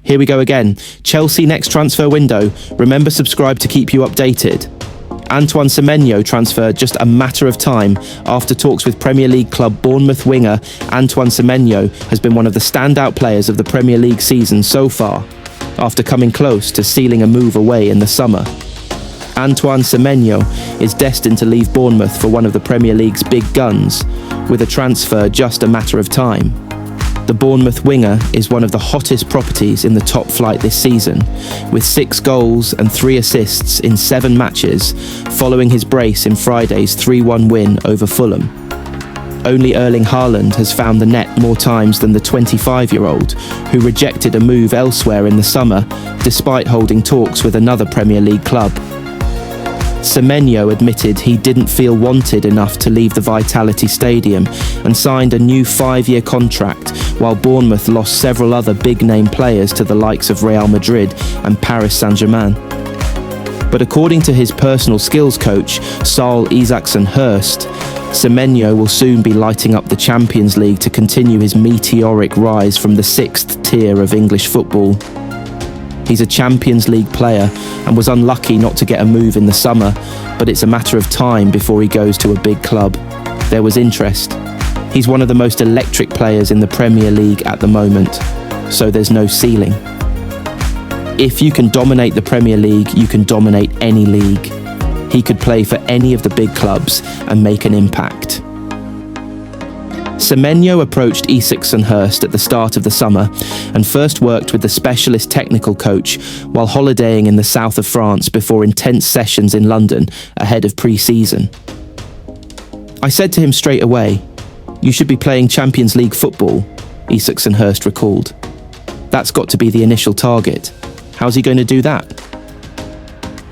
Here we go again. Chelsea next transfer window. Remember, subscribe to keep you updated. Antoine Semenyo transferred just a matter of time after talks with Premier League club Bournemouth winger Antoine Semenyo has been one of the standout players of the Premier League season so far, after coming close to sealing a move away in the summer. Antoine Semenyo is destined to leave Bournemouth for one of the Premier League's big guns, with a transfer just a matter of time. The Bournemouth winger is one of the hottest properties in the top flight this season, with 6 goals and 3 assists in 7 matches following his brace in Friday's 3-1 win over Fulham. Only Erling Haaland has found the net more times than the 25-year-old, who rejected a move elsewhere in the summer despite holding talks with another Premier League club. Semenyo admitted he didn't feel wanted enough to leave the Vitality Stadium and signed a new 5-year contract, while Bournemouth lost several other big-name players to the likes of Real Madrid and Paris Saint-Germain. But according to his personal skills coach, Saul Isaacson-Hurst, Semenyo will soon be lighting up the Champions League to continue his meteoric rise from the 6th tier of English football. He's a Champions League player and was unlucky not to get a move in the summer, but it's a matter of time before he goes to a big club. There was interest. He's one of the most electric players in the Premier League at the moment, so there's no ceiling. If you can dominate the Premier League, you can dominate any league. He could play for any of the big clubs and make an impact. Semenyo approached Isaacson-Hurst at the start of the summer and first worked with the specialist technical coach while holidaying in the south of France before intense sessions in London ahead of pre-season. I said to him straight away, "You should be playing Champions League football," Isaacson-Hurst recalled. "That's got to be the initial target. How's he going to do that?"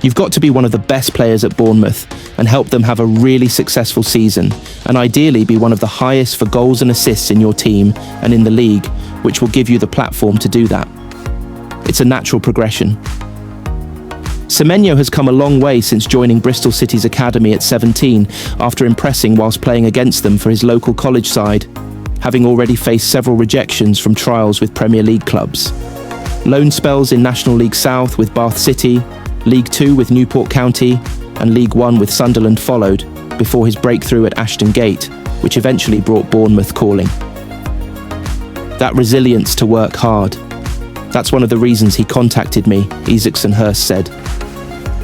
"You've got to be one of the best players at Bournemouth and help them have a really successful season, and ideally be one of the highest for goals and assists in your team and in the league, which will give you the platform to do that. It's a natural progression." Semenyo has come a long way since joining Bristol City's academy at 17 after impressing whilst playing against them for his local college side, having already faced several rejections from trials with Premier League clubs. Loan spells in National League South with Bath City, League 2 with Newport County, and League 1 with Sunderland followed, before his breakthrough at Ashton Gate, which eventually brought Bournemouth calling. That resilience to work hard. That's one of the reasons he contacted me, Isaacson-Hurst said.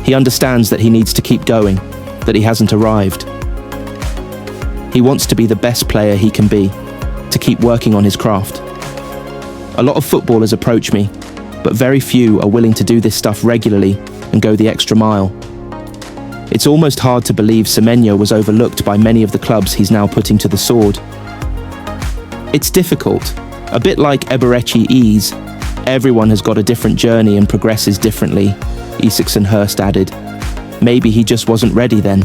He understands that he needs to keep going, that he hasn't arrived. He wants to be the best player he can be, to keep working on his craft. A lot of footballers approach me, but very few are willing to do this stuff regularly and go the extra mile. It's almost hard to believe Semenyo was overlooked by many of the clubs he's now putting to the sword. It's difficult, a bit like Eberechi Ease. Everyone has got a different journey and progresses differently, Isaacson-Hurst added. Maybe he just wasn't ready then.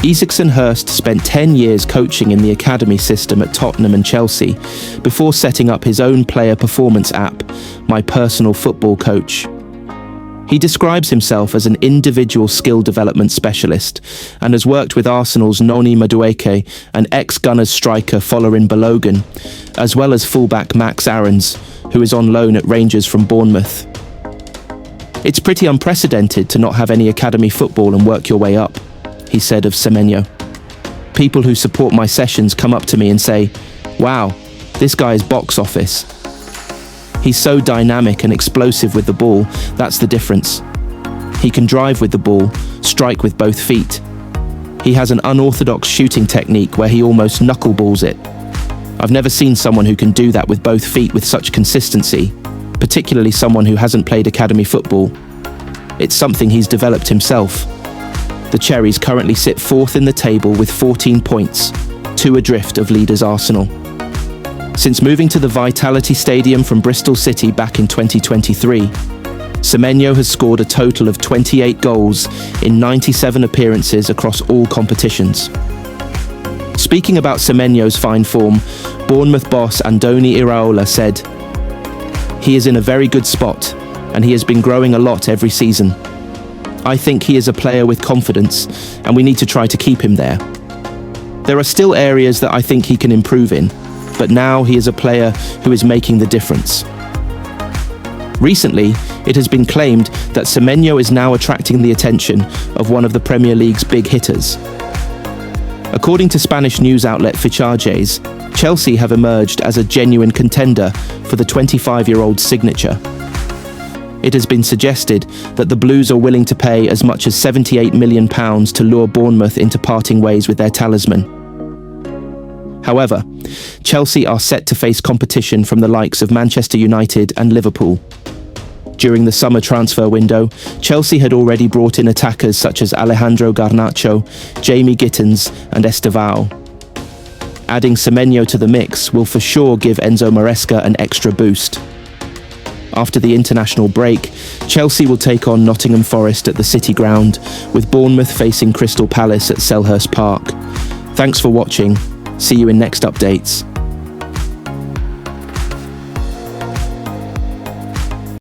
Isaacson-Hurst spent 10 years coaching in the academy system at Tottenham and Chelsea, before setting up his own player performance app, My Personal Football Coach. He describes himself as an individual skill development specialist and has worked with Arsenal's Noni Madueke and ex-Gunners striker Folarin Balogun, as well as fullback Max Aarons, who is on loan at Rangers from Bournemouth. "It's pretty unprecedented to not have any academy football and work your way up," he said of Semenyo. "People who support my sessions come up to me and say, 'Wow, this guy is box office.' He's so dynamic and explosive with the ball, that's the difference. He can drive with the ball, strike with both feet. He has an unorthodox shooting technique where he almost knuckleballs it. I've never seen someone who can do that with both feet with such consistency, particularly someone who hasn't played academy football. It's something he's developed himself." The Cherries currently sit 4th in the table with 14 points, 2 adrift of leaders Arsenal. Since moving to the Vitality Stadium from Bristol City back in 2023, Semenyo has scored a total of 28 goals in 97 appearances across all competitions. Speaking about Semenyo's fine form, Bournemouth boss Andoni Iraola said, "He is in a very good spot, and he has been growing a lot every season. I think he is a player with confidence, and we need to try to keep him there. There are still areas that I think he can improve in, but now he is a player who is making the difference. Recently, it has been claimed that Semenyo is now attracting the attention of one of the Premier League's big hitters. According to Spanish news outlet Fichajes, Chelsea have emerged as a genuine contender for the 25-year-old's signature. It has been suggested that the Blues are willing to pay as much as £78 million to lure Bournemouth into parting ways with their talisman. However, Chelsea are set to face competition from the likes of Manchester United and Liverpool. During the summer transfer window, Chelsea had already brought in attackers such as Alejandro Garnacho, Jamie Gittins and Estevao. Adding Semenyo to the mix will for sure give Enzo Maresca an extra boost. After the international break, Chelsea will take on Nottingham Forest at the City Ground, with Bournemouth facing Crystal Palace at Selhurst Park. Thanks for watching. See you in next updates.